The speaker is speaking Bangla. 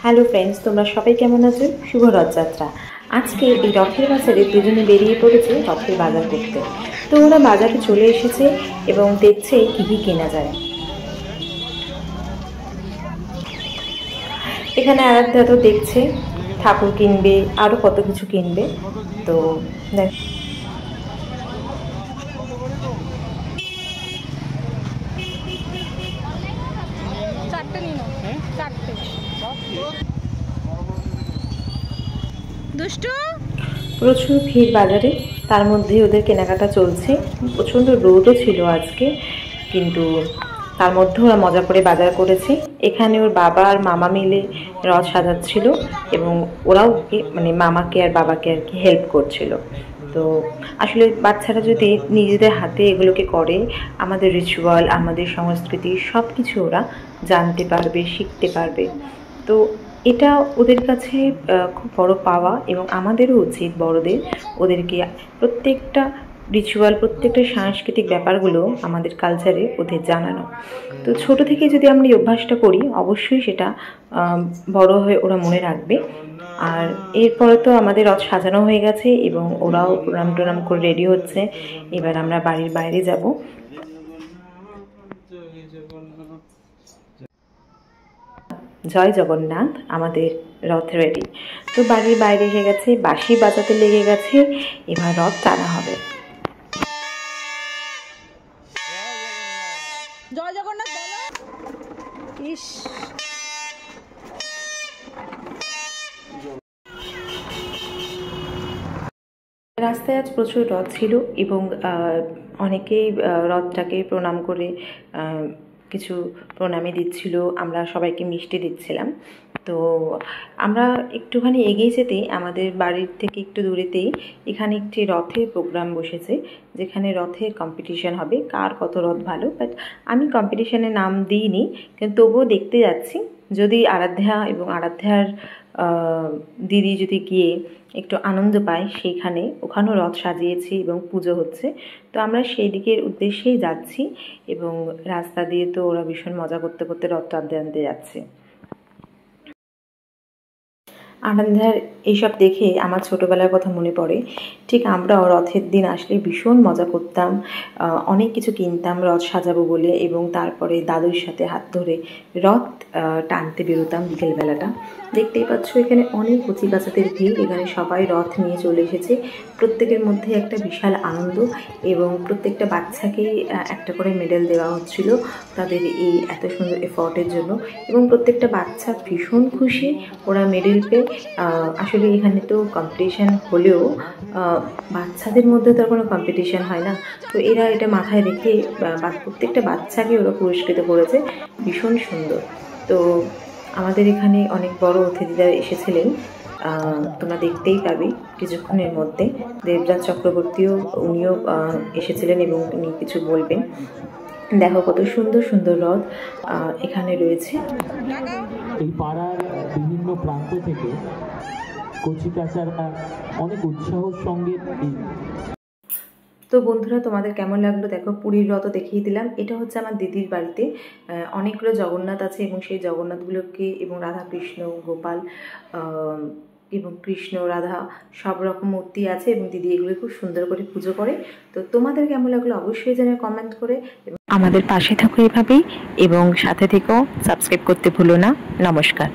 হ্যালো ফ্রেন্ডস, তোমরা সবাই কেমন আছো? শুভ রথযাত্রা। আজকে এই রথের বাজারে দুজনে বেরিয়ে পড়েছে রথের বাজার করতে। তো ওরা বাজারে চলে এসেছে এবং দেখছে কি কি কেনা যায়। এখানে আরাধ্যা তো দেখছে ঠাকুর কিনবে, আরও কত কিছু কিনবে। তো দেখ, প্রচুর ভিড় বাজারে, তার মধ্যে ওদের কেনাকাটা চলছে। প্রচণ্ড রোদও ছিল আজকে, কিন্তু তার মধ্যে ওরা মজা করে বাজার করেছে। এখানে ওর বাবা আর মামা মিলে রথ সাজাচ্ছিল এবং ওরাও ওকে মানে মামাকে আর বাবাকে আর কি হেল্প করছিল। তো আসলে বাচ্চারা যদি নিজেদের হাতে এগুলোকে করে, আমাদের রিচুয়াল, আমাদের সংস্কৃতি সব কিছু ওরা জানতে পারবে, শিখতে পারবে। তো এটা ওদের কাছে খুব বড় পাওয়া, এবং আমাদেরও উচিত বড়দের ওদেরকে প্রত্যেকটা রিচুয়াল, প্রত্যেকটা সাংস্কৃতিক ব্যাপারগুলো আমাদের কালচারে ওদের জানানো। তো ছোট থেকে যদি আমরা এই অভ্যাসটা করি, অবশ্যই সেটা বড় হয়ে ওরা মনে রাখবে। আর এরপরে তো আমাদের রথ সাজানো হয়ে গেছে এবং ওরাও প্রণাম টনাম করে রেডি হচ্ছে। এবার আমরা বাড়ির বাইরে যাব। জয় জগন্নাথ, আমাদের রথ রেডি। তো বাড়ির বাইরে এসে গেছে, বাঁশি বাজাতে লেগে গেছে, এবার রথ টানা হবে। জয় জগন্নাথ বলো। ইস, রাস্তায় আজ প্রচুর রথ ছিল এবং অনেকেই রথটাকে প্রণাম করে কিছু প্রণামী দিচ্ছিল। আমরা সবাইকে মিষ্টি দিচ্ছিলাম। তো আমরা একটুখানি এগিয়ে যেতেই, আমাদের বাড়ির থেকে একটু দূরেতেই এখানে একটি রথের প্রোগ্রাম বসেছে, যেখানে রথের কম্পিটিশন হবে, কার কত রথ ভালো। বাট আমি কম্পিটিশনে নাম দিইনি, কিন্তু তবুও দেখতে যাচ্ছি। যদি আরাধ্যা এবং আরাধ্যার দিদি যদি গিয়ে একটু আনন্দ পায়, সেইখানে ওখানেও রথ সাজিয়েছি এবং পুজো হচ্ছে। তো আমরা সেই দিকের উদ্দেশ্যেই যাচ্ছি এবং রাস্তা দিয়ে তো ওরা ভীষণ মজা করতে করতে রথ টানতে টানতে যাচ্ছে। আনন্দার এইসব দেখে আমার ছোটোবেলার কথা মনে পড়ে। ঠিক আমরাও রথের দিন আসলে ভীষণ মজা করতাম, অনেক কিছু কিনতাম রথ সাজাবো বলে, এবং তারপরে দাদুর সাথে হাত ধরে রথ টানতে বেরোতাম বিকেলবেলাটা। দেখতেই পাচ্ছ এখানে অনেক কচি কাচাদের ভিড়, এখানে সবাই রথ নিয়ে চলে এসেছে। প্রত্যেকের মধ্যে একটা বিশাল আনন্দ, এবং প্রত্যেকটা বাচ্চাকেই একটা করে মেডেল দেওয়া হচ্ছিল তাদের এই এত সুন্দর এফর্টের জন্য, এবং প্রত্যেকটা বাচ্চা ভীষণ খুশি ওরা মেডেল পেয়ে। আসলে এখানে তো কম্পিটিশান হলেও বাচ্চাদের মধ্যে তো আর কোনো কম্পিটিশান হয় না। তো এরা এটা মাথায় রেখে প্রত্যেকটা বাচ্চাকে ওরা পুরস্কৃত করেছে, ভীষণ সুন্দর। তো আমাদের এখানে অনেক বড় অতিথিরা এসেছিলেন, তোমরা দেখতেই পাবে কিছুক্ষণের মধ্যে। দেবরাজ চক্রবর্তীও উনিও এসেছিলেন এবং উনি কিছু বলবেন। দেখো কত সুন্দর সুন্দর রথ এখানে রয়েছে। এই পাড়ার বিভিন্ন প্রান্ত থেকে কচিকাচারা অনেক উৎসাহের সঙ্গে। তো বন্ধুরা, তোমাদের কেমন লাগলো দেখো। পুরীর রথ দেখিয়ে দিলাম। এটা হচ্ছে আমার দিদির বাড়িতে অনেকগুলো জগন্নাথ আছে, এবং সেই জগন্নাথগুলোকে এবং রাধা কৃষ্ণ গোপাল এবং কৃষ্ণ রাধা সব রকম মূর্তি আছে, এবং দিদি এগুলো খুব সুন্দর করে পুজো করে। তো তোমাদের কেমন লাগলো অবশ্যই জানাও কমেন্ট করে। আমাদের পাশে থাকো এভাবেই, এবং সাথে থেকেও সাবস্ক্রাইব করতে ভুলো না। নমস্কার।